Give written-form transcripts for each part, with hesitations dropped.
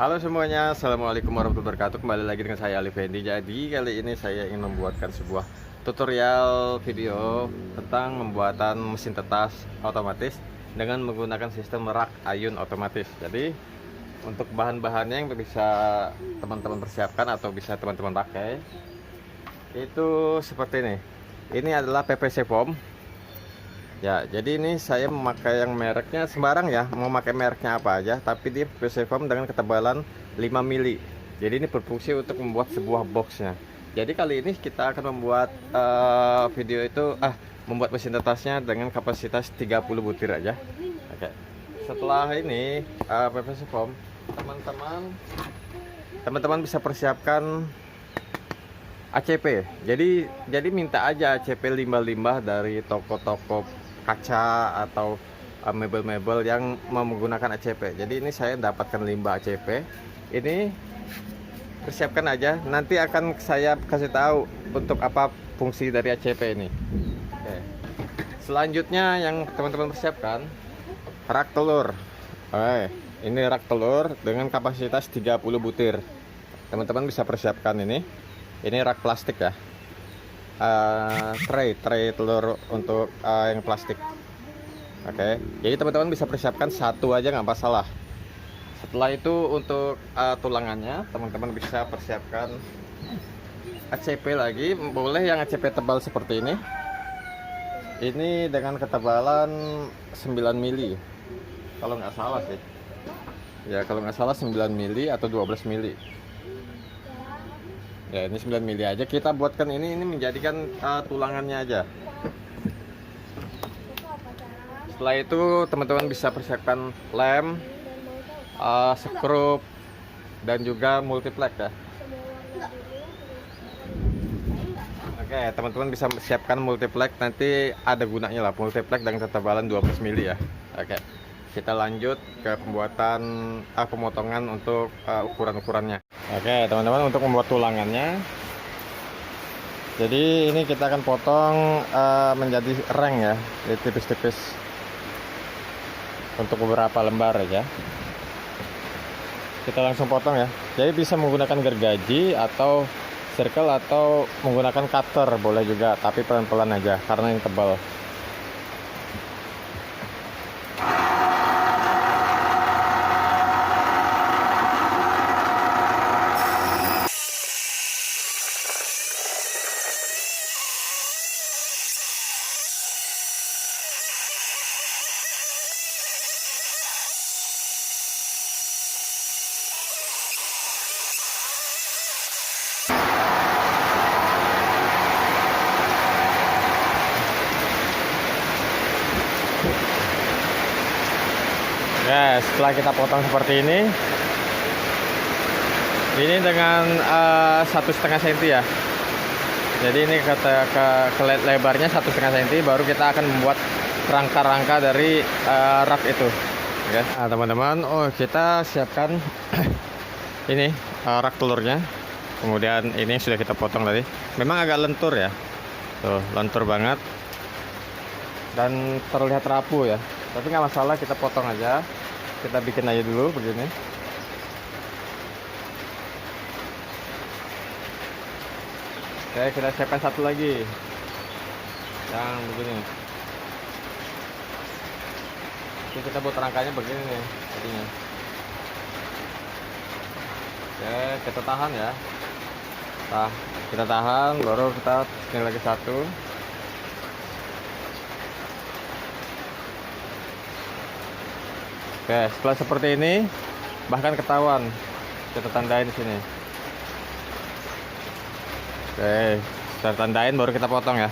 Halo semuanya, Assalamualaikum warahmatullahi wabarakatuh. Kembali lagi dengan saya Ali Fendi. Jadi kali ini saya ingin membuatkan sebuah tutorial video tentang pembuatan mesin tetas otomatis dengan menggunakan sistem rak ayun otomatis. Jadi untuk bahan-bahannya yang bisa teman-teman persiapkan atau bisa teman-teman pakai itu seperti ini. Ini adalah PVC foam. Ya, jadi ini saya memakai yang mereknya sembarang ya, mau pakai mereknya apa aja, tapi dia PVC foam dengan ketebalan 5 mili. Jadi ini berfungsi untuk membuat sebuah boxnya. Jadi kali ini kita akan membuat video itu membuat mesin tetasnya dengan kapasitas 30 butir aja. Oke. Setelah ini PVC foam, teman-teman bisa persiapkan ACP. Jadi minta aja ACP limbah-limbah dari toko-toko kaca atau mebel-mebel yang menggunakan ACP. Jadi ini saya dapatkan limbah ACP. Ini persiapkan aja. Nanti akan saya kasih tahu untuk apa fungsi dari ACP ini. Oke. Selanjutnya yang teman-teman persiapkan rak telur. Oke, ini rak telur dengan kapasitas 30 butir. Teman-teman bisa persiapkan ini. Ini rak plastik ya. Tray telur untuk yang plastik. Oke, jadi teman-teman bisa persiapkan satu aja nggak masalah. Setelah itu untuk tulangannya teman-teman bisa persiapkan ACP lagi, boleh yang ACP tebal seperti ini. Ini dengan ketebalan 9 mili kalau nggak salah sih ya, kalau nggak salah 9 mili atau 12 mili ya. Ini 9 mili aja kita buatkan. Ini menjadikan tulangannya aja. Setelah itu teman-teman bisa persiapkan lem, skrup, dan juga multiplex ya. Oke, teman-teman bisa siapkan multiplex, nanti ada gunanya lah multiplex dengan ketebalan 12 mili ya. Oke, kita lanjut ke pembuatan pemotongan untuk ukuran-ukurannya. Oke teman-teman, untuk membuat tulangannya, jadi ini kita akan potong menjadi reng ya, jadi tipis-tipis untuk beberapa lembar aja. Kita langsung potong ya. Jadi bisa menggunakan gergaji atau circle atau menggunakan cutter boleh juga, tapi pelan-pelan aja karena ini tebal. Ya, setelah kita potong seperti ini dengan 1,5 cm ya. Jadi ini ke lebarnya 1,5 cm, baru kita akan membuat rangka-rangka dari rak itu. Oke. Nah teman-teman, kita siapkan ini rak telurnya. Kemudian ini sudah kita potong tadi. Memang agak lentur ya, tuh lentur banget dan terlihat rapuh ya, tapi nggak masalah, kita potong aja. Kita bikin aja dulu begini. Oke, kita siapkan satu lagi yang begini. Oke, kita buat rangkanya begini nih jadinya. Oke, kita tahan ya. Kita tahan, baru kita ini lagi satu. Oke, setelah seperti ini bahkan ketahuan, kita tandain di sini. Oke, kita tandain baru kita potong ya.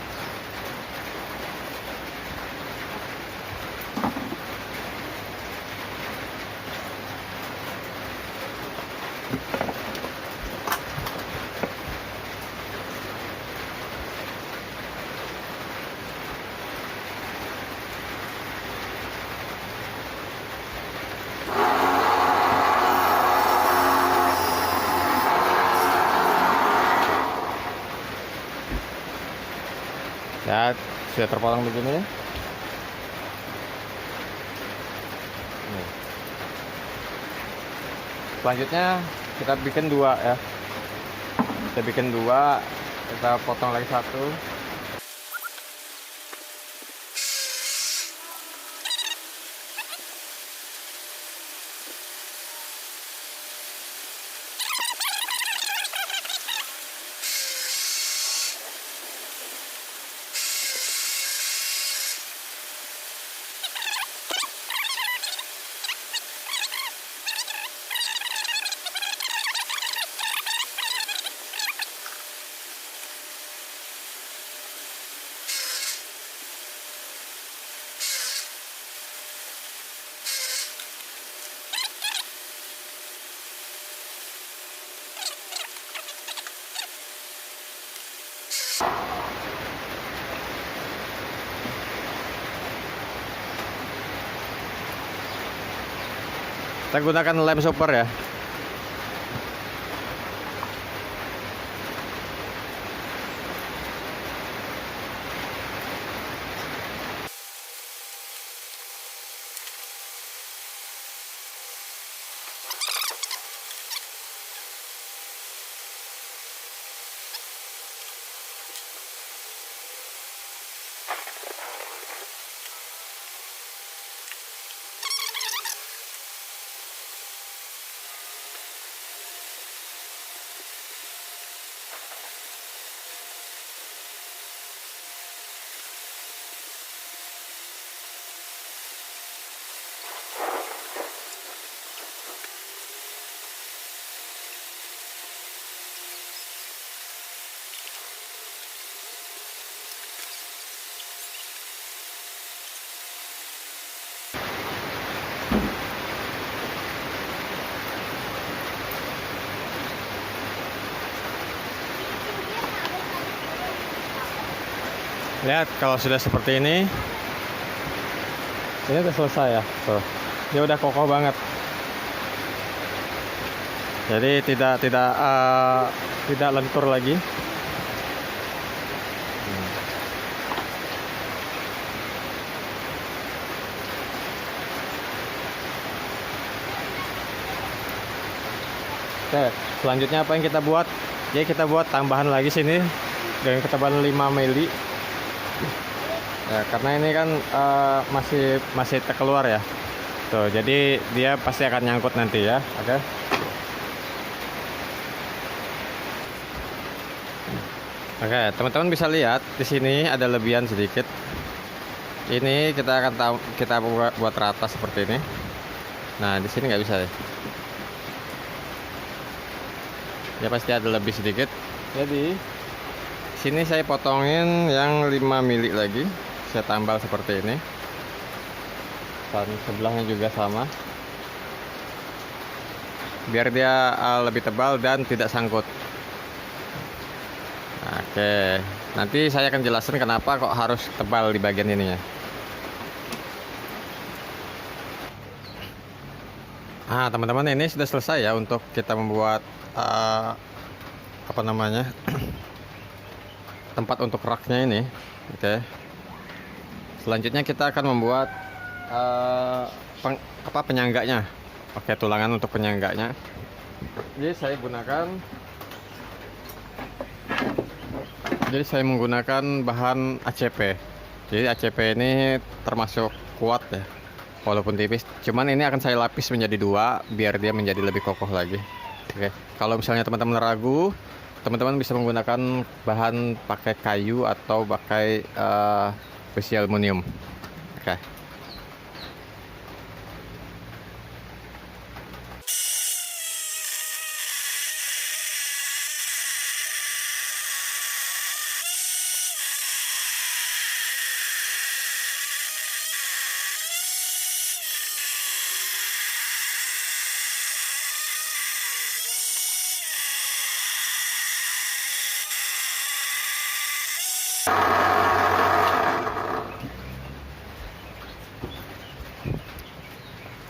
Ya, sudah terpotong begini. Selanjutnya kita bikin dua ya. Kita bikin dua, kita potong lagi satu. Kita gunakan lem super ya. Lihat kalau sudah seperti ini udah selesai ya. Tuh, dia udah kokoh banget. Jadi tidak lentur lagi. Oke, selanjutnya apa yang kita buat? Jadi kita buat tambahan lagi sini dengan ketebalan 5 mili. Ya, karena ini kan masih terkeluar ya. Tuh, jadi dia pasti akan nyangkut nanti ya. Oke. Oke, teman-teman bisa lihat di sini ada lebihan sedikit. Ini kita buat rata seperti ini. Nah, di sini nggak bisa ya. Ya pasti ada lebih sedikit. Jadi sini saya potongin yang 5 mili lagi. Saya tambal seperti ini. Dan sebelahnya juga sama. Biar dia lebih tebal dan tidak sangkut. Oke, nanti saya akan jelaskan kenapa kok harus tebal di bagian ininya. Nah, teman-teman, ini sudah selesai ya untuk kita membuat apa namanya tempat untuk raknya ini. Oke. Selanjutnya kita akan membuat penyangganya. Oke, tulangan untuk penyangganya. Jadi saya menggunakan bahan ACP. Jadi ACP ini termasuk kuat ya, walaupun tipis. Cuman ini akan saya lapis menjadi 2 biar dia menjadi lebih kokoh lagi. Oke, kalau misalnya teman-teman ragu, teman-teman bisa menggunakan bahan pakai kayu atau pakai besi aluminium. Oke.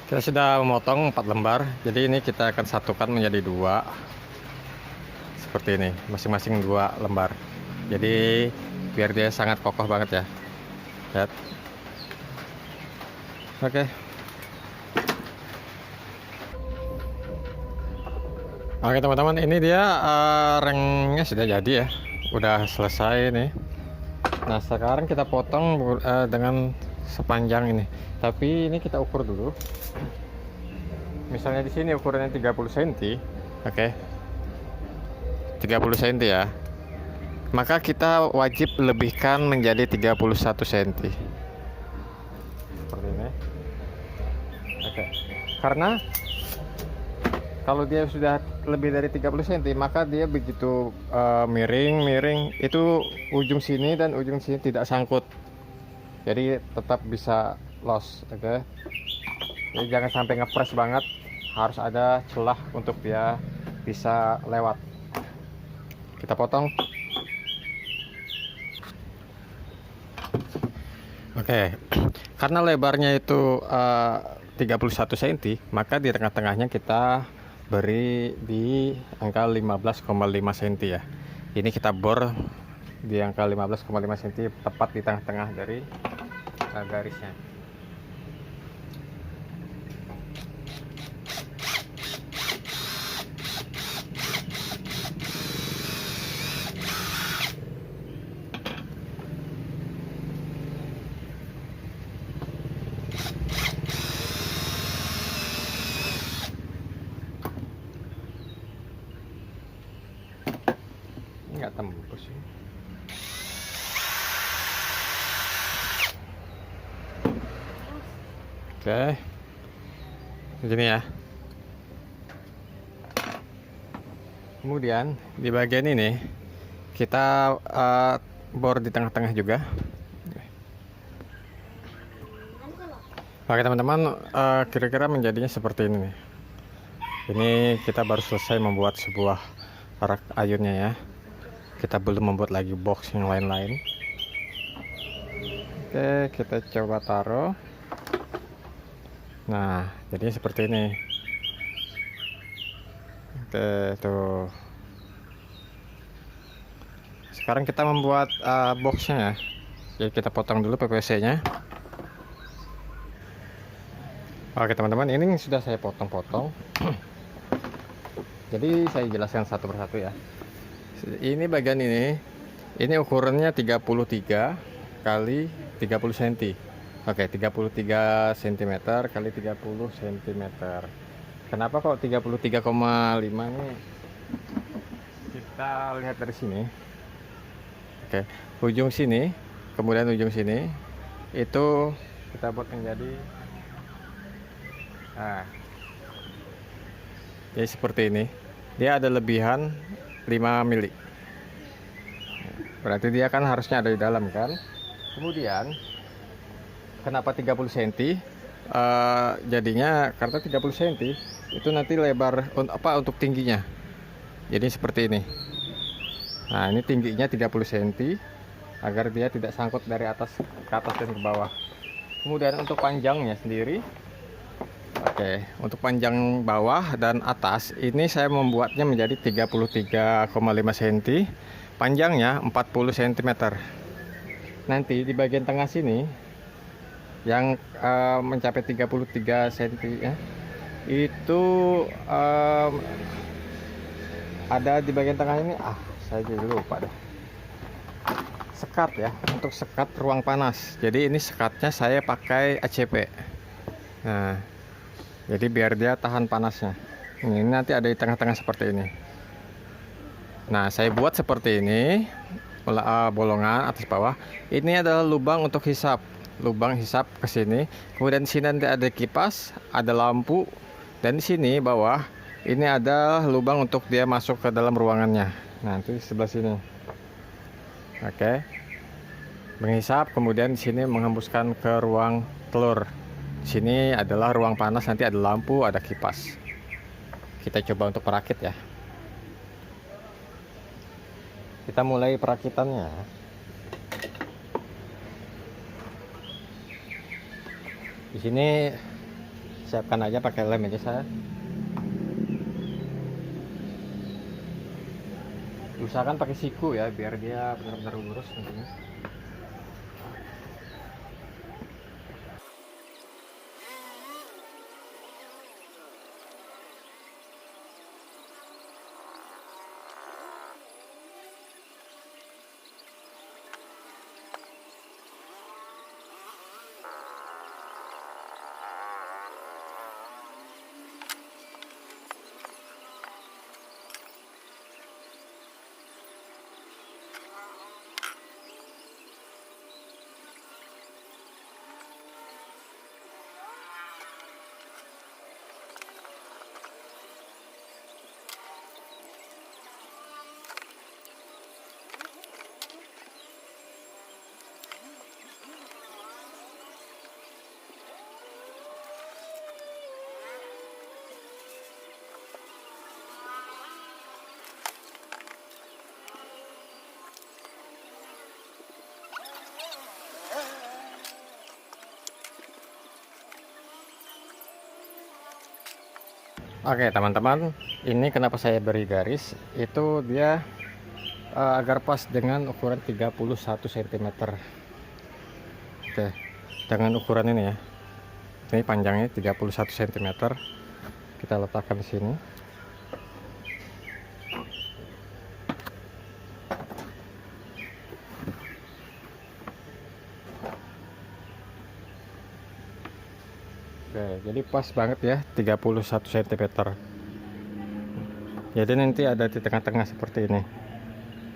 Kita sudah memotong 4 lembar, jadi ini kita akan satukan menjadi 2 seperti ini, masing-masing 2 lembar. Jadi biar dia sangat kokoh banget ya. Lihat. Oke. Oke teman-teman, ini dia ringnya sudah jadi ya, udah selesai nih. Nah sekarang kita potong dengan sepanjang ini, tapi ini kita ukur dulu. Misalnya di sini ukurannya 30 cm, oke, 30 cm ya, maka kita wajib lebihkan menjadi 31 cm seperti ini. Oke, karena kalau dia sudah lebih dari 30 cm, maka dia begitu miring itu ujung sini dan ujung sini tidak sangkut, jadi tetap bisa los. Oke, jadi jangan sampai ngepres banget, harus ada celah untuk dia bisa lewat. Kita potong. Oke, karena lebarnya itu 31 cm, maka di tengah-tengahnya kita beri di angka 15,5 cm ya. Ini kita bor di angka 15,5 cm, tepat di tengah-tengah dari garisnya. Nggak tembus sih. Oke, begini ya. Kemudian di bagian ini kita bor di tengah-tengah juga. Oke teman-teman, kira-kira menjadinya seperti ini nih. Ini kita baru selesai membuat sebuah rak ayunnya ya. Kita belum membuat lagi box yang lain-lain. Oke, kita coba taruh. Nah, jadinya seperti ini. Oke, tuh. Sekarang kita membuat boxnya ya. Jadi kita potong dulu PVC-nya. Oke teman-teman, ini sudah saya potong-potong. Jadi saya jelaskan satu persatu ya. Ini bagian ini ukurannya 33 kali 30 cm. Oke, 33 cm kali 30 cm. Kenapa kok 33,5 nih? Kita lihat dari sini. Oke, ujung sini, kemudian ujung sini itu kita buat menjadi jadi seperti ini. Dia ada lebihan 5 mili. Berarti dia kan harusnya ada di dalam kan. Kemudian kenapa 30 cm? Jadinya karena 30 cm itu nanti lebar untuk tingginya. Jadi seperti ini. Nah, ini tingginya 30 cm agar dia tidak sangkut dari atas ke atas dan ke bawah. Kemudian untuk panjangnya sendiri, oke, untuk panjang bawah dan atas ini saya membuatnya menjadi 33,5 cm, panjangnya 40 cm. Nanti di bagian tengah sini yang mencapai 33 cm ya, itu ada di bagian tengah ini. Saya jadi lupa deh. Sekat ya, untuk sekat ruang panas. Jadi ini sekatnya saya pakai ACP. Nah, jadi biar dia tahan panasnya. Ini nanti ada di tengah-tengah seperti ini. Nah, saya buat seperti ini, bolongan atas bawah. Ini adalah lubang untuk hisap, lubang hisap ke sini. Kemudian di sini nanti ada kipas, ada lampu, dan di sini bawah ini ada lubang untuk dia masuk ke dalam ruangannya. Nanti di sebelah sini. Oke, menghisap, kemudian di sini menghembuskan ke ruang telur. Di sini adalah ruang panas, nanti ada lampu, ada kipas. Kita coba untuk perakit ya. Kita mulai perakitannya. Di sini siapkan aja pakai lem aja saya. Usahakan pakai siku ya, biar dia benar-benar lurus nantinya. Oke teman-teman, ini kenapa saya beri garis itu dia agar pas dengan ukuran 31 cm. Oke, dengan ukuran ini ya, ini panjangnya 31 cm, kita letakkan di sini. Oke, jadi pas banget ya 31 cm. Jadi nanti ada di tengah-tengah seperti ini.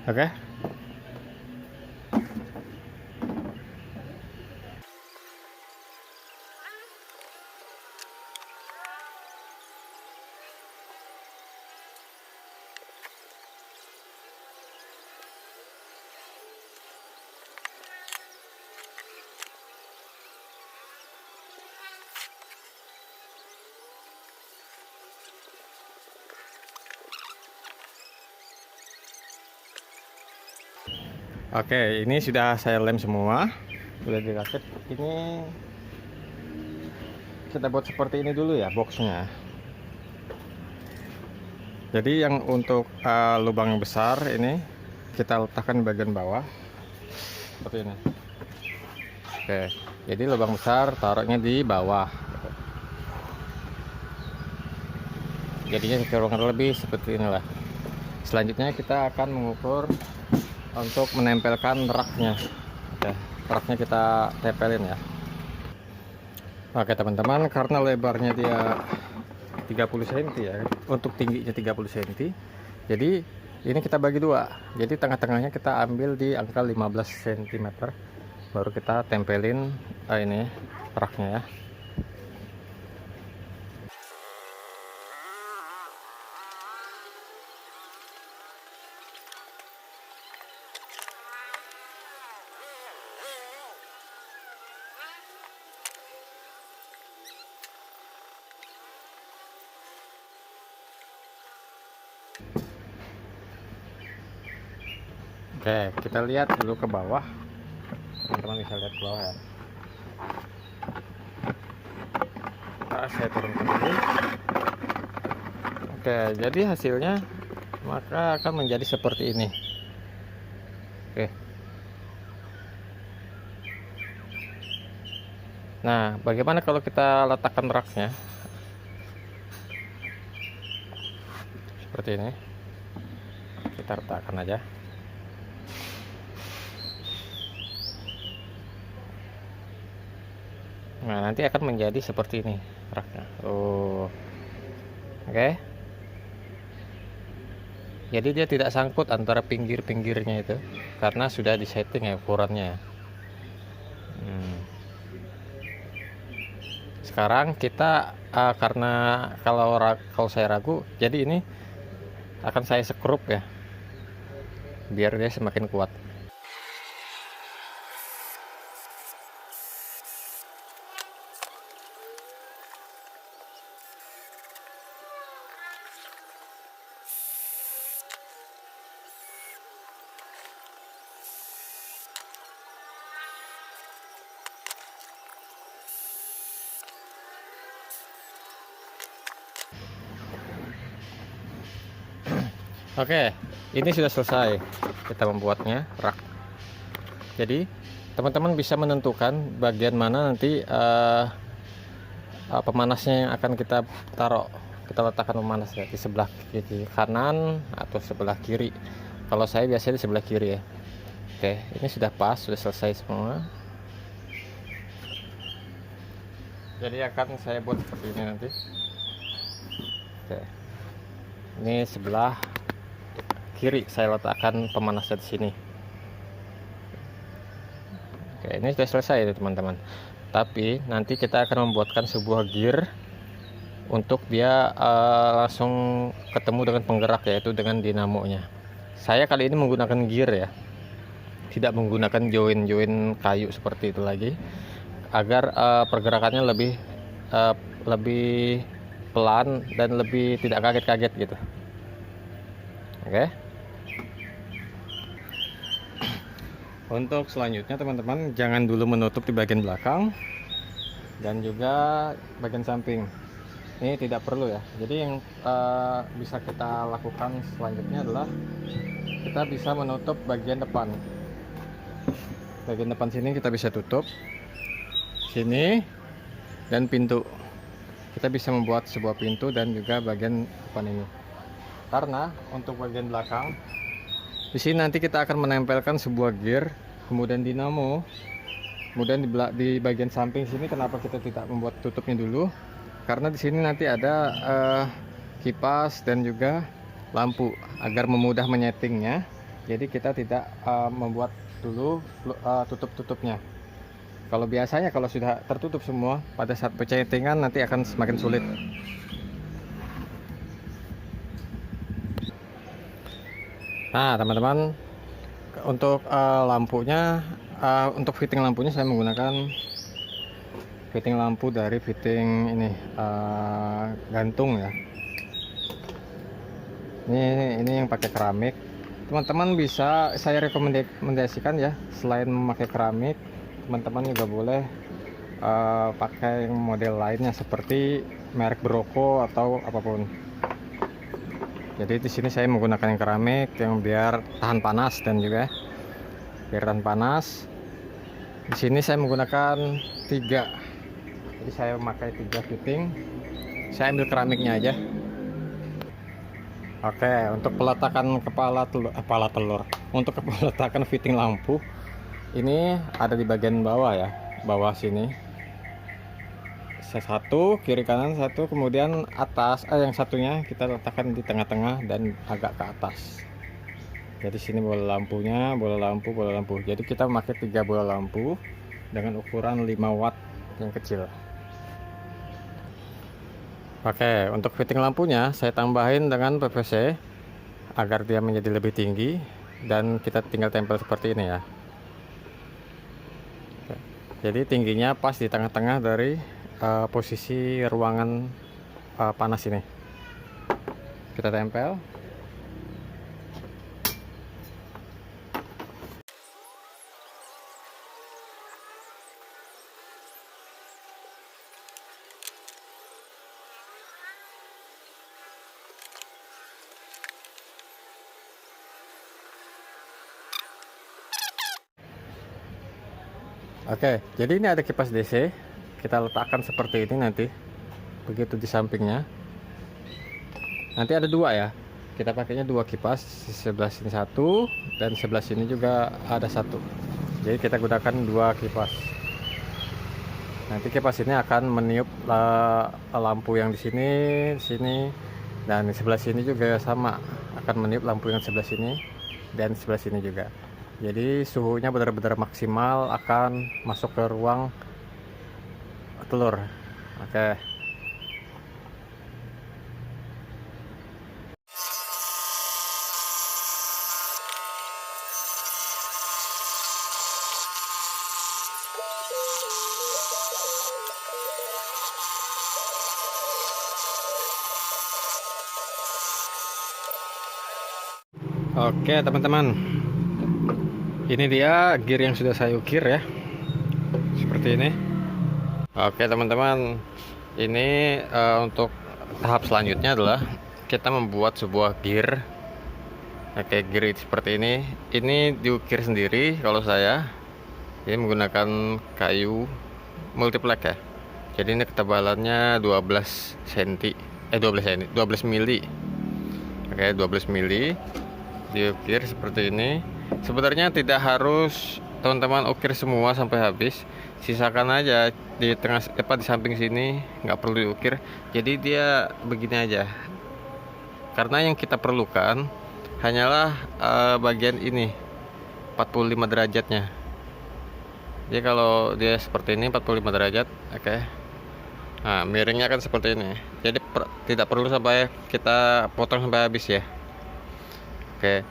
Oke. Oke, ini sudah saya lem semua, sudah dirakit. Ini kita buat seperti ini dulu ya boxnya. Jadi yang untuk lubang besar ini kita letakkan di bagian bawah seperti ini. Oke, jadi lubang besar taruhnya di bawah. Jadinya kurang lebih seperti inilah. Selanjutnya kita akan mengukur untuk menempelkan raknya. Oke, raknya kita tempelin ya. Oke teman-teman, karena lebarnya dia 30 cm ya, untuk tingginya 30 cm, jadi ini kita bagi dua. Jadi tengah-tengahnya kita ambil di angka 15 cm, baru kita tempelin ini raknya ya. Oke, kita lihat dulu ke bawah. Teman-teman bisa lihat ke bawah ya. Saya turunkan dulu. Oke, jadi hasilnya maka akan menjadi seperti ini. Oke. Nah, bagaimana kalau kita letakkan raknya? Seperti ini. Kita letakkan aja. Nah, nanti akan menjadi seperti ini raknya. Oke. Jadi dia tidak sangkut antara pinggir-pinggirnya itu karena sudah disetting ya ukurannya. Sekarang kita karena kalau saya ragu, jadi ini akan saya sekrup ya, biar dia semakin kuat. Oke, ini sudah selesai kita membuatnya rak. Jadi teman-teman bisa menentukan bagian mana nanti pemanasnya yang akan kita taruh. Kita letakkan pemanasnya di sebelah kiri kanan atau sebelah kiri. Kalau saya biasanya di sebelah kiri ya. Oke, ini sudah pas, sudah selesai semua. Jadi akan saya buat seperti ini nanti. Oke, ini sebelah kiri saya letakkan pemanasnya di sini. Oke, ini sudah selesai ya teman-teman. Tapi nanti kita akan membuatkan sebuah gear untuk dia langsung ketemu dengan penggerak, yaitu dengan dinamonya. Saya kali ini menggunakan gear ya, tidak menggunakan join kayu seperti itu lagi, agar pergerakannya lebih pelan dan lebih tidak kaget-kaget gitu. Oke. Untuk selanjutnya teman-teman, jangan dulu menutup di bagian belakang dan juga bagian samping. Ini tidak perlu ya. Jadi yang bisa kita lakukan selanjutnya adalah kita bisa menutup bagian depan. Bagian depan sini kita bisa tutup, sini, dan pintu. Kita bisa membuat sebuah pintu dan juga bagian depan ini. Karena untuk bagian belakang, di sini nanti kita akan menempelkan sebuah gear, kemudian dinamo. Kemudian di bagian samping sini, kenapa kita tidak membuat tutupnya dulu? Karena di sini nanti ada kipas dan juga lampu agar memudah menyetingnya. Jadi kita tidak membuat dulu tutup-tutupnya. Kalau biasanya kalau sudah tertutup semua, pada saat penyetingan nanti akan semakin sulit. Nah teman-teman, untuk lampunya, untuk fitting lampunya saya menggunakan fitting lampu dari fitting ini gantung ya. Ini yang pakai keramik. Teman-teman bisa saya rekomendasikan ya, selain memakai keramik, teman-teman juga boleh pakai model lainnya seperti merek Broco atau apapun. Jadi di sini saya menggunakan yang keramik yang biar tahan panas dan juga biar tahan panas. Di sini saya menggunakan 3. Jadi saya memakai 3 fitting. Saya ambil keramiknya aja. Oke, untuk peletakan kepala telur, untuk peletakan fitting lampu ini ada di bagian bawah ya, bawah sini. Satu, kiri kanan satu, kemudian atas, yang satunya kita letakkan di tengah-tengah dan agak ke atas. Jadi sini bola lampunya, bola lampu. Jadi kita memakai 3 bola lampu dengan ukuran 5 watt yang kecil. Oke, untuk fitting lampunya saya tambahin dengan PVC agar dia menjadi lebih tinggi dan kita tinggal tempel seperti ini ya. Oke. Jadi tingginya pas di tengah-tengah dari posisi ruangan panas ini. Kita tempel. Oke, jadi ini ada kipas DC. Kita letakkan seperti ini nanti. Begitu di sampingnya. Nanti ada 2 ya. Kita pakainya 2 kipas, sebelah sini 1 dan sebelah sini juga ada 1. Jadi kita gunakan 2 kipas. Nanti kipas ini akan meniup lampu yang di sini, dan di sebelah sini juga sama, akan meniup lampu yang sebelah sini dan sebelah sini juga. Jadi suhunya benar-benar maksimal akan masuk ke ruang telur. Oke. Oke teman-teman, ini dia gear yang sudah saya ukir ya, seperti ini. Oke teman-teman, ini untuk tahap selanjutnya adalah kita membuat sebuah gear. Oke, gear seperti ini. Ini diukir sendiri kalau saya. Ini menggunakan kayu multiplex ya. Jadi ini ketebalannya 12 cm, 12 mili. Oke, 12 mili. Diukir seperti ini. Sebenarnya tidak harus teman-teman ukir semua sampai habis, sisakan aja di tengah di samping sini, nggak perlu diukir. Jadi dia begini aja, karena yang kita perlukan hanyalah bagian ini 45 derajatnya. Jadi kalau dia seperti ini 45 derajat, oke. Nah, miringnya kan seperti ini. Jadi tidak perlu sampai kita potong sampai habis ya. Oke.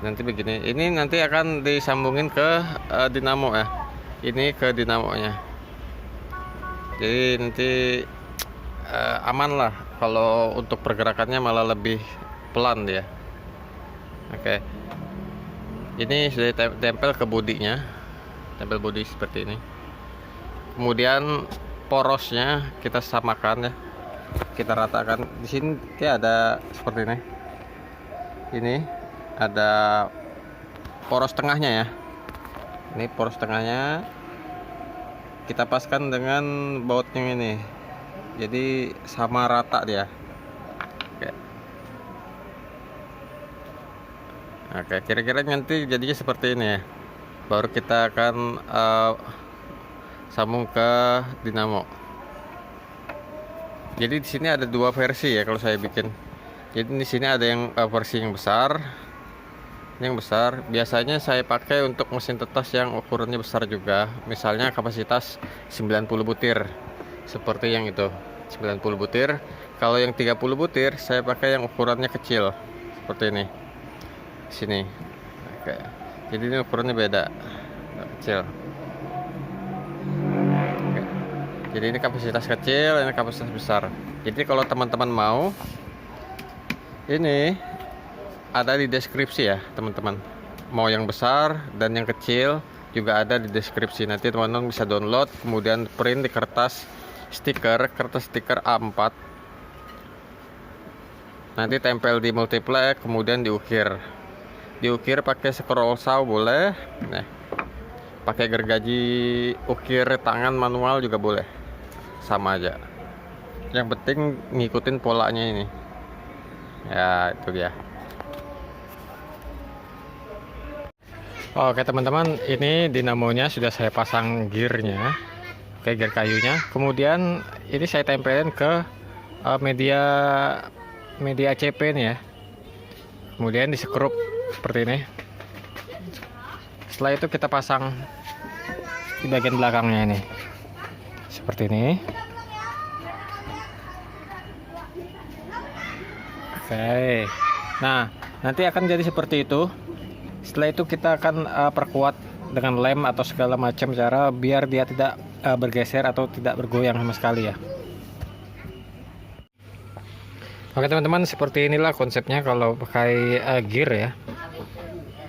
Nanti begini. Ini nanti akan disambungin ke dinamo ya. Ini ke dinamonya. Jadi nanti aman lah. Kalau untuk pergerakannya malah lebih pelan dia. Oke. Ini sudah tempel ke bodinya. Tempel bodi seperti ini. Kemudian porosnya kita samakan ya, kita ratakan. Di sini ada seperti ini. Ini ada poros tengahnya ya. Ini poros tengahnya kita paskan dengan bautnya ini, jadi sama rata dia. Oke, kira-kira nanti jadinya seperti ini ya. Baru kita akan sambung ke dinamo. Jadi di sini ada dua versi ya kalau saya bikin. Jadi di sini ada yang versi yang besar. Yang besar biasanya saya pakai untuk mesin tetas yang ukurannya besar juga. Misalnya kapasitas 90 butir. Seperti yang itu, 90 butir. Kalau yang 30 butir saya pakai yang ukurannya kecil. Seperti ini. Sini. Oke. Jadi ini ukurannya beda. Kecil. Oke. Jadi ini kapasitas kecil, ini kapasitas besar. Jadi kalau teman-teman mau, ini ada di deskripsi ya teman-teman. Mau yang besar dan yang kecil juga ada di deskripsi. Nanti teman-teman bisa download, kemudian print di kertas stiker A4. Nanti tempel di multiplex, kemudian diukir pakai scroll saw boleh. Nah, pakai gergaji ukir tangan manual juga boleh, sama aja. Yang penting ngikutin polanya ini ya, itu dia. Oke teman-teman, ini dinamonya sudah saya pasang gearnya, kayak gear kayunya. Kemudian ini saya tempelin ke media ACP nih ya. Kemudian disekrup seperti ini. Setelah itu kita pasang di bagian belakangnya ini, seperti ini. Oke, nah nanti akan jadi seperti itu. Setelah itu kita akan perkuat dengan lem atau segala macam cara biar dia tidak bergeser atau tidak bergoyang sama sekali ya. Oke teman-teman, seperti inilah konsepnya kalau pakai gear ya.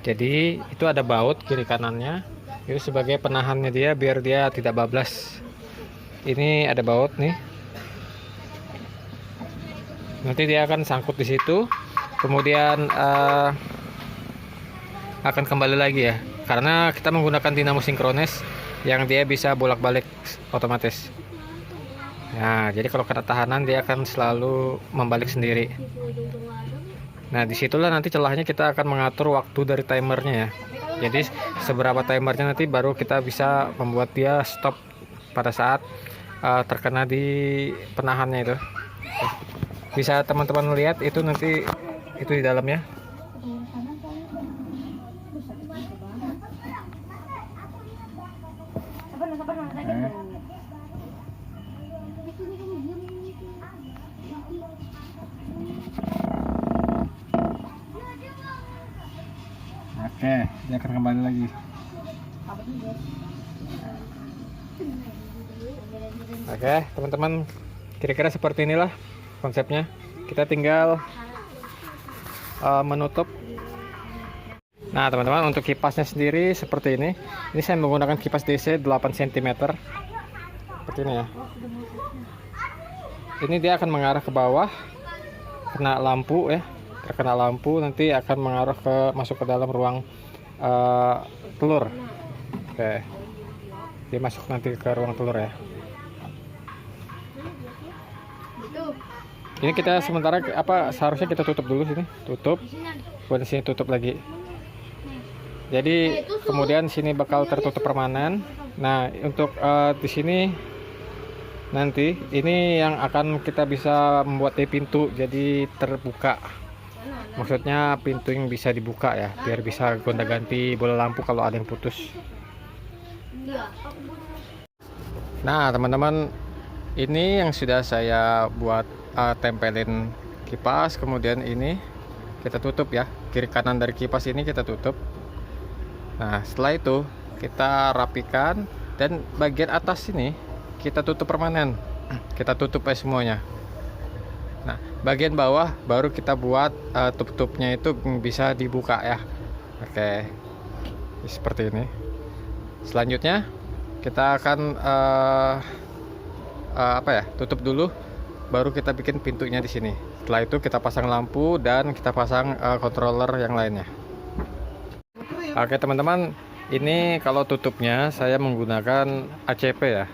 Jadi itu ada baut kiri kanannya, itu sebagai penahannya dia biar dia tidak bablas. Ini ada baut nih. Nanti dia akan sangkut di situ, kemudian akan kembali lagi ya, karena kita menggunakan dinamo sinkronis yang dia bisa bolak-balik otomatis. Nah, jadi kalau kena tahanan dia akan selalu membalik sendiri. Nah, disitulah nanti celahnya kita akan mengatur waktu dari timernya ya. Jadi seberapa timernya nanti baru kita bisa membuat dia stop pada saat terkena di penahannya itu. Bisa teman-teman lihat itu nanti itu di dalamnya. Oke, dia akan kembali lagi. Oke, teman-teman, kira-kira seperti inilah konsepnya. Kita tinggal menutup. Nah, teman-teman, untuk kipasnya sendiri seperti ini. Ini saya menggunakan kipas DC 8 cm. Seperti ini ya. Ini dia akan mengarah ke bawah, kena lampu ya. Terkena lampu nanti akan mengarah masuk ke dalam ruang telur. Oke, dia masuk nanti ke ruang telur ya. Ini kita sementara seharusnya kita tutup dulu sini, tutup, kemudian sini tutup lagi. Jadi kemudian sini bakal tertutup permanen. Nah, untuk di sini nanti ini yang akan kita bisa membuat pintu jadi terbuka. Maksudnya pintu yang bisa dibuka ya, biar bisa gonta-ganti bola lampu kalau ada yang putus. Nah teman-teman, ini yang sudah saya buat tempelin kipas. Kemudian ini kita tutup ya, kiri kanan dari kipas ini kita tutup. Nah setelah itu kita rapikan, dan bagian atas ini kita tutup permanen, kita tutup semuanya. Nah, bagian bawah baru kita buat tutup-tutupnya itu bisa dibuka ya. Oke, seperti ini. Selanjutnya kita akan tutup dulu, baru kita bikin pintunya di sini. Setelah itu kita pasang lampu dan kita pasang controller yang lainnya. Oke teman-teman, ini kalau tutupnya saya menggunakan ACP ya.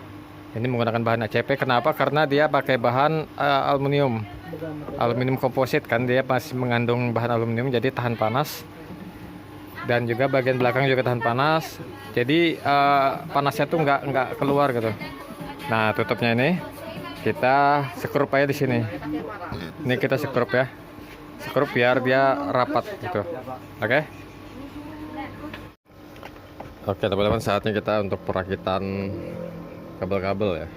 Ini menggunakan bahan ACP. Kenapa? Karena dia pakai bahan aluminium komposit kan, dia masih mengandung bahan aluminium, jadi tahan panas. Dan juga bagian belakang juga tahan panas. Jadi panasnya tuh nggak keluar gitu. Nah tutupnya ini kita sekrup aja di sini. Ini kita sekrup ya, sekrup biar dia rapat gitu. Oke. Oke teman-teman, saatnya kita untuk perakitan kabel-kabel ya.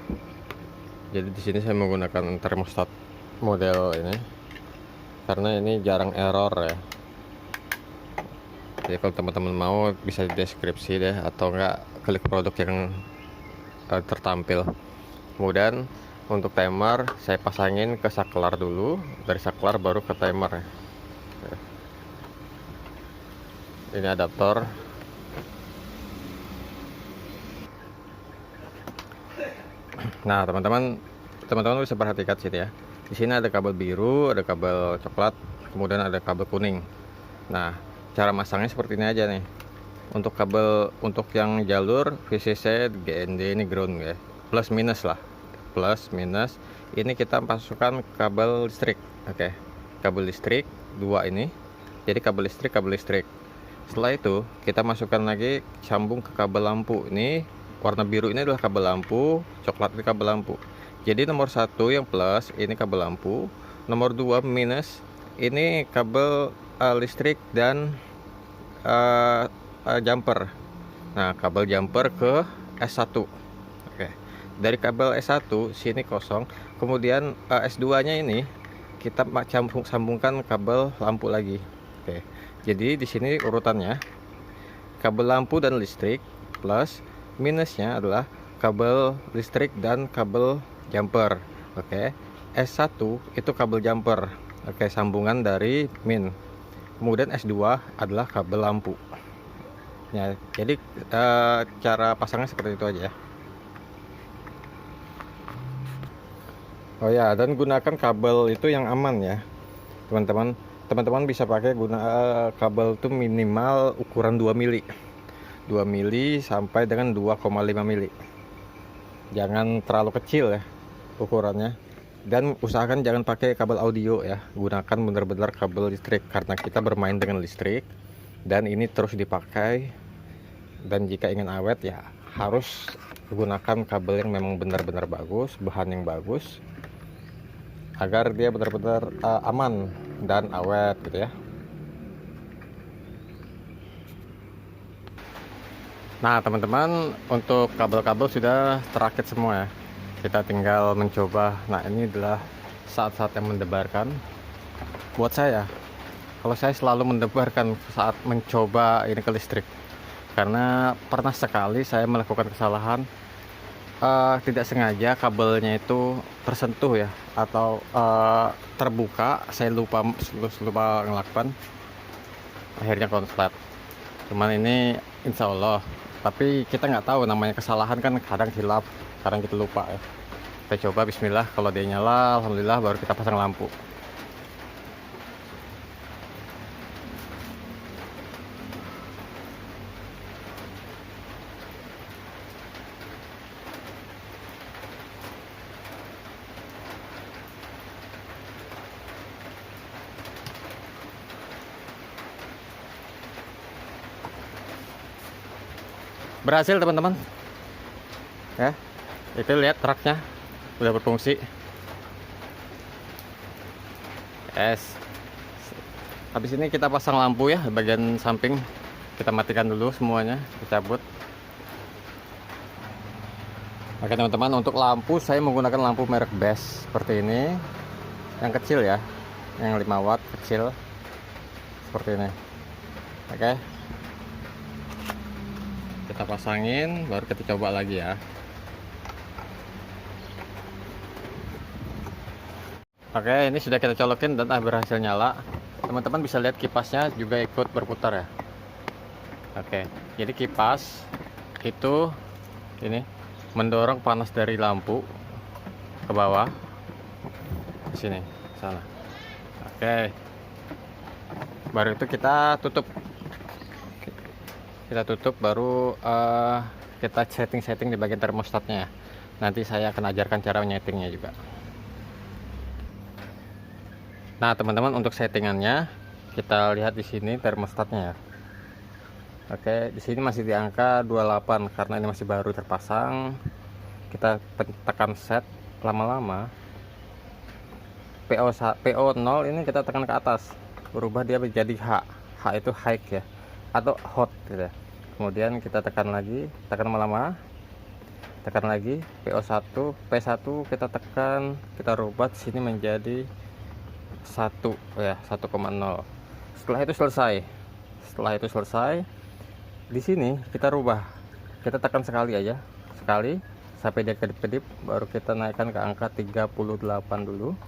Jadi di sini saya menggunakan termostat model ini karena ini jarang error ya. Jadi kalau teman-teman mau bisa di deskripsi deh, atau enggak klik produk yang tertampil. Kemudian untuk timer saya pasangin ke saklar dulu, dari saklar baru ke timer ya. Ini adaptor. Nah teman-teman bisa perhatikan sini ya. Di sini ada kabel biru, ada kabel coklat, kemudian ada kabel kuning. Nah cara masangnya seperti ini aja nih. Untuk kabel, untuk yang jalur VCC, GND ini ground ya, plus minus lah, plus minus. Ini kita masukkan kabel listrik. Oke, kabel listrik dua ini. Jadi kabel listrik. Setelah itu kita masukkan lagi, sambung ke kabel lampu. Ini warna biru ini adalah kabel lampu, coklat ini kabel lampu. Jadi nomor 1 yang plus ini kabel lampu, nomor 2 minus ini kabel listrik dan jumper. Nah kabel jumper ke S1. Oke, dari kabel S1 sini kosong, kemudian S2 nya ini kita sambungkan kabel lampu lagi. Oke, jadi di sini urutannya kabel lampu dan listrik, plus minusnya adalah kabel listrik dan kabel jumper. Oke, S1 itu kabel jumper. Oke, sambungan dari min. Kemudian S2 adalah kabel lampu ya. Jadi cara pasangnya seperti itu aja ya. Oh ya, dan gunakan kabel itu yang aman ya teman-teman bisa pakai kabel itu minimal ukuran 2 mili sampai dengan 2,5 mili. Jangan terlalu kecil ya ukurannya, dan usahakan jangan pakai kabel audio ya, gunakan benar-benar kabel listrik karena kita bermain dengan listrik dan ini terus dipakai. Dan jika ingin awet ya harus gunakan kabel yang memang benar-benar bagus, bahan yang bagus, agar dia benar-benar aman dan awet gitu ya. Nah teman-teman, untuk kabel-kabel sudah terakit semua ya. Kita tinggal mencoba. Nah ini adalah saat-saat yang mendebarkan buat saya. Kalau saya selalu mendebarkan saat mencoba ini ke listrik, karena pernah sekali saya melakukan kesalahan, tidak sengaja kabelnya itu tersentuh ya, atau terbuka. Saya lupa ngelakukan, akhirnya konslet. Cuman ini insya Allah, tapi kita nggak tahu, namanya kesalahan kan, kadang hilaf, kadang kita lupa ya. Kita coba bismillah, kalau dia nyala alhamdulillah, baru kita pasang lampu. Berhasil teman-teman ya, itu lihat truknya udah berfungsi. Habis ini kita pasang lampu ya, bagian samping kita matikan dulu semuanya, kita cabut. Oke teman-teman, untuk lampu saya menggunakan lampu merek Best seperti ini, yang kecil ya, yang 5 watt kecil seperti ini. Oke, kita pasangin, baru kita coba lagi ya. Oke, ini sudah kita colokin dan berhasil nyala. Teman-teman bisa lihat kipasnya juga ikut berputar ya. Oke, jadi kipas itu ini mendorong panas dari lampu ke bawah, sini, sana. Oke, baru itu kita tutup. Baru kita setting di bagian termostatnya. Nanti saya akan ajarkan cara menyetingnya juga. Nah teman-teman, untuk settingannya kita lihat di sini termostatnya ya. Oke, di sini masih di angka 28 karena ini masih baru terpasang. Kita tekan set, lama-lama PO0 ini kita tekan ke atas, berubah dia menjadi H itu high ya, atau hot gitu ya. Kemudian kita tekan lagi, tekan lama-lama, tekan lagi PO1, P1 kita tekan, kita rubah sini menjadi 1 ya, 1,0. Setelah itu selesai, di sini kita rubah, kita tekan sekali aja, sekali sampai dia kedip-kedip, baru kita naikkan ke angka 38 dulu.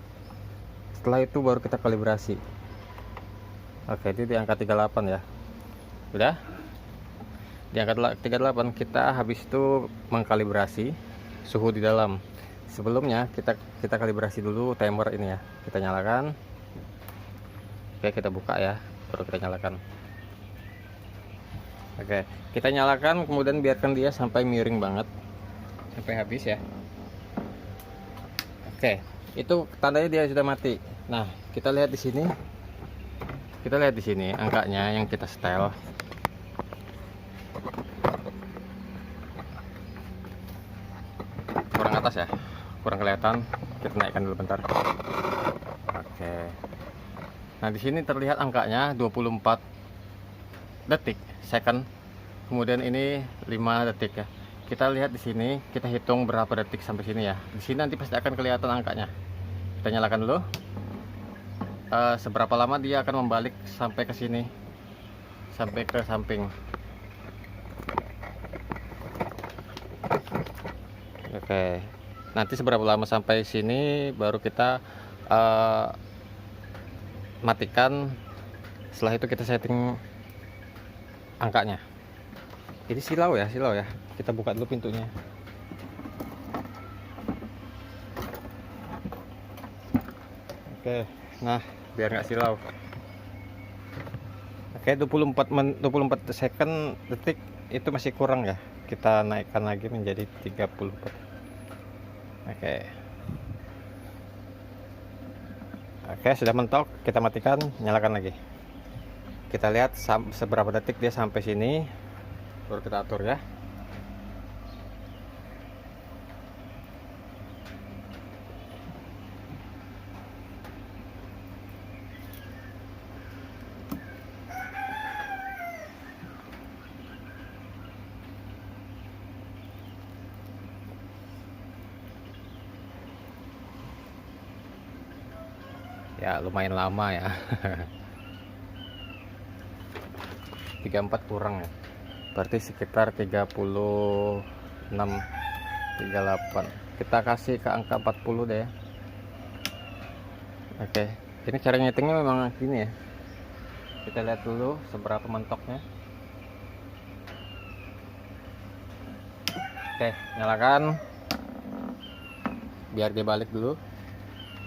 Setelah itu baru kita kalibrasi. Oke, itu di angka 38 ya. Udah di angka 38, kita habis itu mengkalibrasi suhu di dalam. Sebelumnya kita kalibrasi dulu timer ini ya, kita nyalakan. Oke, kita buka ya, baru kita nyalakan. Oke, kita nyalakan, kemudian biarkan dia sampai miring banget sampai habis ya. Oke, itu tandanya dia sudah mati. Nah, kita lihat di sini. Angkanya yang kita setel. Kurang atas ya, kurang kelihatan. Kita naikkan dulu bentar. Oke. Nah, di sini terlihat angkanya 24 detik second. Kemudian ini 5 detik ya. Kita lihat di sini, kita hitung berapa detik sampai sini ya. Di sini nanti pasti akan kelihatan angkanya. Kita nyalakan dulu. Seberapa lama dia akan membalik sampai ke sini, sampai ke samping. Oke, nanti seberapa lama sampai sini baru kita matikan. Setelah itu kita setting angkanya. Ini silau ya. Kita buka dulu pintunya. Oke, nah biar nggak silau. Oke, 24 second detik itu masih kurang ya. Kita naikkan lagi menjadi 34. Oke, sudah mentok, kita matikan, nyalakan lagi. Kita lihat seberapa detik dia sampai sini, baru kita atur ya. Ya lumayan lama ya. 34 kurang ya, berarti sekitar 36, 38. Kita kasih ke angka 40 deh ya. Oke, ini cara nyetingnya memang gini ya. Kita lihat dulu seberapa mentoknya. Oke, nyalakan biar dia balik dulu.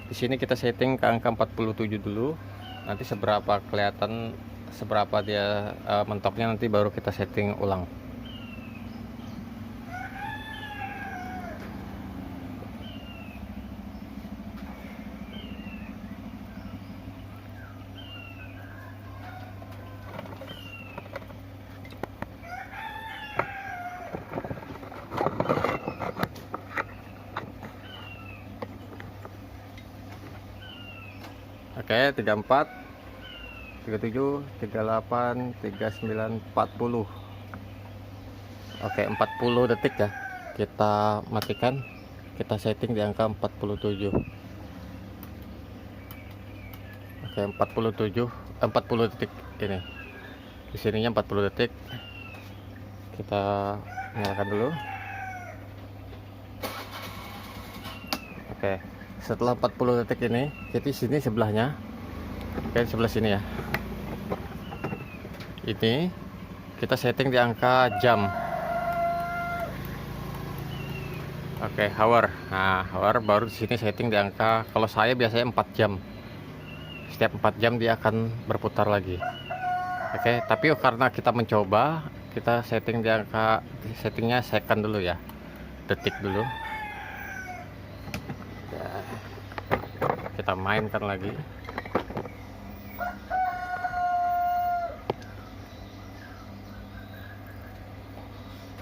Di sini kita setting ke angka 47 dulu. Nanti seberapa kelihatan, seberapa dia mentoknya, nanti baru kita setting ulang. Oke, 34, 37, 38, 39, 40. Oke, 40 detik ya. Kita matikan, kita setting di angka 47. Oke, 40 detik ini. Di sininya 40 detik. Kita nyalakan dulu. Oke. Setelah 40 detik ini, jadi sini sebelahnya, oke, sebelah sini ya. Ini kita setting di angka jam. Oke, hour. Nah, baru di sini setting di angka, kalau saya biasanya 4 jam. Setiap 4 jam dia akan berputar lagi. Oke, tapi karena kita mencoba, kita setting di angka, settingnya second dulu ya, detik dulu. Ya, kita mainkan lagi.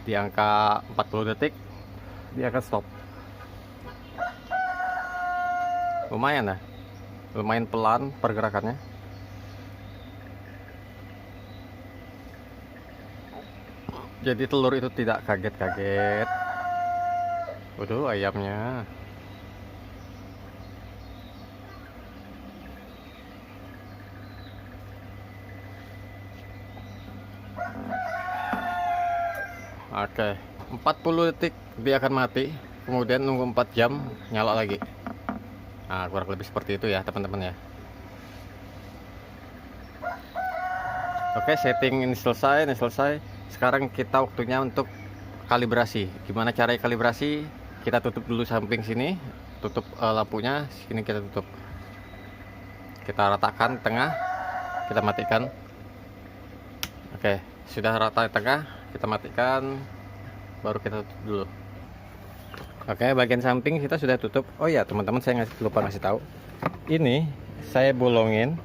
Di angka 40 detik dia akan stop. Lumayan ya, lumayan pelan pergerakannya. Jadi telur itu tidak kaget-kaget. Waduh, ayamnya. Oke, 40 detik dia akan mati. Kemudian nunggu 4 jam, nyala lagi. Nah, kurang lebih seperti itu ya teman-teman ya. Oke, setting ini selesai. Sekarang kita waktunya untuk kalibrasi. Gimana cara kalibrasi? Kita tutup dulu samping sini, tutup lampunya, sini kita tutup. Kita ratakan tengah, kita matikan. Oke, sudah rata di tengah, kita matikan, baru kita tutup dulu. Oke, bagian samping kita sudah tutup. Oh ya teman-teman, saya lupa ngasih tahu. Ini saya bolongin,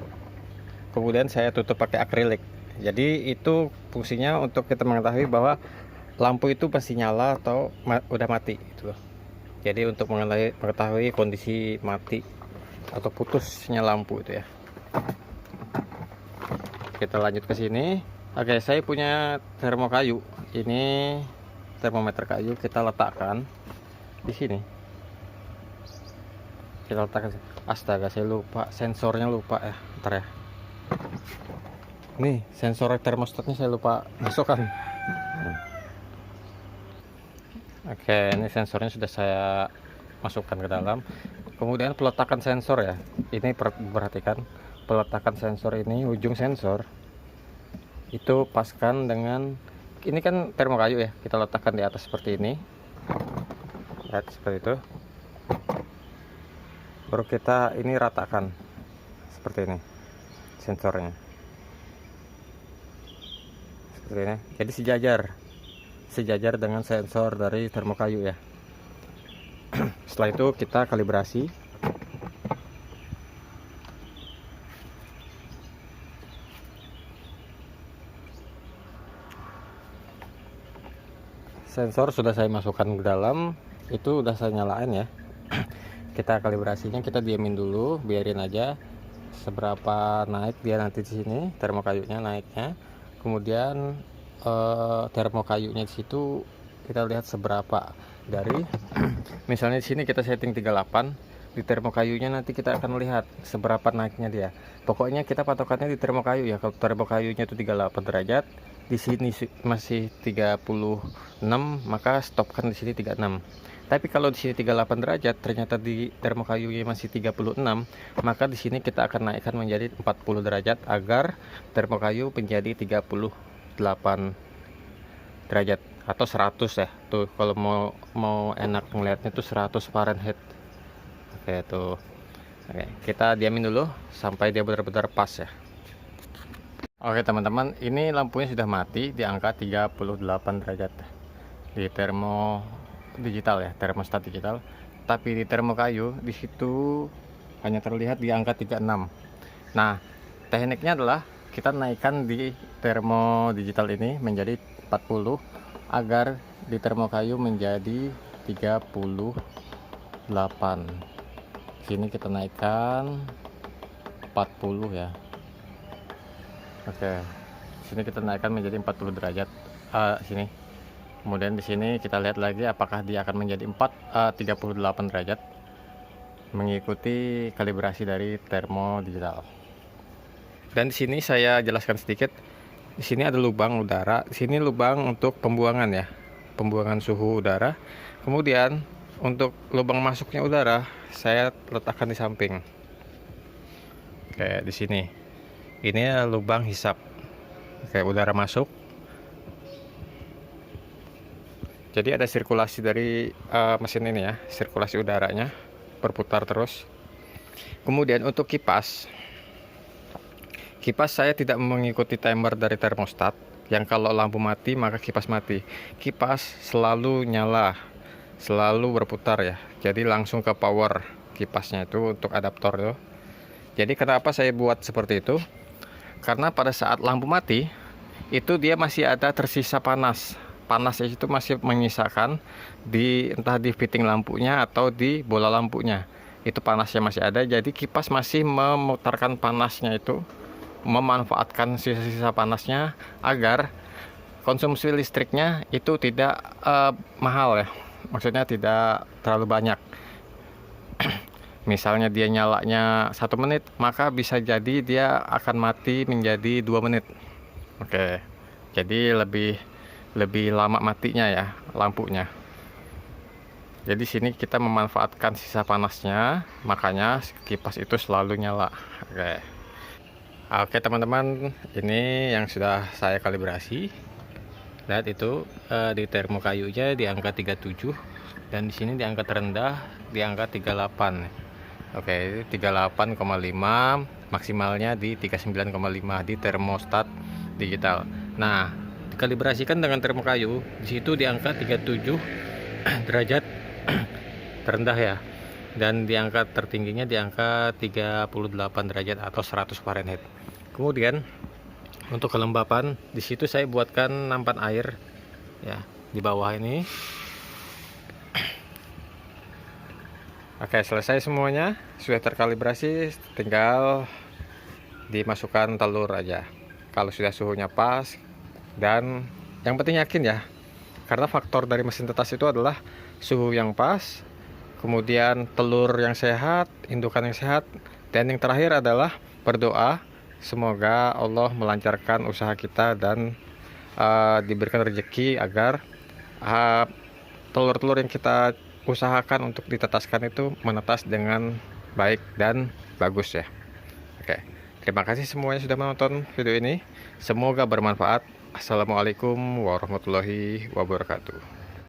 kemudian saya tutup pakai akrilik. Jadi itu fungsinya untuk kita mengetahui bahwa lampu itu pasti nyala atau udah mati gitu loh. Jadi untuk mengetahui kondisi mati atau putusnya lampu itu ya. Kita lanjut ke sini. Oke, saya punya termo kayu. Ini termometer kayu, kita letakkan di sini. Kita letakkan. Astaga, saya lupa sensornya, lupa ya. Ntar ya. Nih, sensor termostatnya saya lupa masukkan. Oke, ini sensornya sudah saya masukkan ke dalam. Kemudian peletakan sensor ya. Ini perhatikan, peletakan sensor ini, ujung sensor itu paskan dengan, ini kan termo kayu ya, kita letakkan di atas seperti ini. Lihat seperti itu. Baru kita ini ratakan seperti ini sensornya. Seperti ini. Jadi sejajar dengan sensor dari termo kayu ya. Setelah itu kita kalibrasi. Sensor sudah saya masukkan ke dalam, itu udah saya nyalain ya. Kita kalibrasinya, kita diamin dulu, biarin aja seberapa naik dia nanti di sini termo kayunya naiknya. Kemudian termo kayunya di situ kita lihat seberapa dari misalnya di sini kita setting 38, di termo kayunya nanti kita akan melihat seberapa naiknya dia. Pokoknya kita patokannya di termo kayu ya. Kalau termo kayunya itu 38 derajat, di sini masih 36, maka stopkan di sini 36. Tapi kalau di sini 38 derajat, ternyata di termo kayunya masih 36, maka di sini kita akan naikkan menjadi 40 derajat agar termo kayu menjadi 38 derajat atau 100 ya. Tuh kalau mau enak ngelihatnya tuh 100 Fahrenheit. Oke, tuh. Oke, kita diamin dulu sampai dia benar-benar pas ya. Oke teman-teman, ini lampunya sudah mati di angka 38 derajat di termo digital ya, termostat digital. Tapi di termo kayu di situ hanya terlihat di angka 36. Nah, tekniknya adalah kita naikkan di termo digital ini menjadi 40 agar di termo kayu menjadi 38. Sini kita naikkan 40 ya. Oke, sini kita naikkan menjadi 40 derajat. Sini. Kemudian di sini kita lihat lagi apakah dia akan menjadi 38 derajat mengikuti kalibrasi dari termo digital. Dan di sini saya jelaskan sedikit. Di sini ada lubang udara. Di sini lubang untuk pembuangan ya, pembuangan suhu udara. Kemudian untuk lubang masuknya udara saya letakkan di samping. Kayak di sini. Ini lubang hisap. Kayak udara masuk. Jadi ada sirkulasi dari mesin ini ya, sirkulasi udaranya berputar terus. Kemudian untuk kipas saya tidak mengikuti timer dari termostat yang kalau lampu mati maka kipas mati. Kipas selalu nyala, selalu berputar ya. Jadi langsung ke power kipasnya itu untuk adaptor itu. Jadi kenapa saya buat seperti itu? Karena pada saat lampu mati itu dia masih ada tersisa panas. Panasnya itu masih menyisakan di entah di fitting lampunya atau di bola lampunya. Itu panasnya masih ada. Jadi kipas masih memutarkan panasnya itu, memanfaatkan sisa-sisa panasnya agar konsumsi listriknya itu tidak mahal ya. Maksudnya tidak terlalu banyak. Misalnya dia nyalanya 1 menit, maka bisa jadi dia akan mati menjadi 2 menit. Oke. Jadi lebih lama matinya ya lampunya. Jadi sini kita memanfaatkan sisa panasnya, makanya kipas itu selalu nyala. Oke teman-teman, ini yang sudah saya kalibrasi. Lihat itu di termo kayunya di angka 37 dan di sini di angka terendah di angka 38. Oke, 38,5, maksimalnya di 39,5 di termostat digital. Nah, dikalibrasikan dengan termo kayu, di situ di angka 37 derajat terendah ya. Dan di angka tertingginya di angka 38 derajat atau 100 Fahrenheit. Kemudian untuk kelembapan di situ saya buatkan nampan air ya di bawah ini. Oke, selesai semuanya, sudah terkalibrasi, tinggal dimasukkan telur aja. Kalau sudah suhunya pas, dan yang penting yakin ya, karena faktor dari mesin tetas itu adalah suhu yang pas, kemudian telur yang sehat, indukan yang sehat, dan yang terakhir adalah berdoa semoga Allah melancarkan usaha kita dan diberikan rezeki agar telur-telur yang kita usahakan untuk ditetaskan itu menetas dengan baik dan bagus ya. Oke, terima kasih semuanya sudah menonton video ini, semoga bermanfaat. Assalamualaikum warahmatullahi wabarakatuh.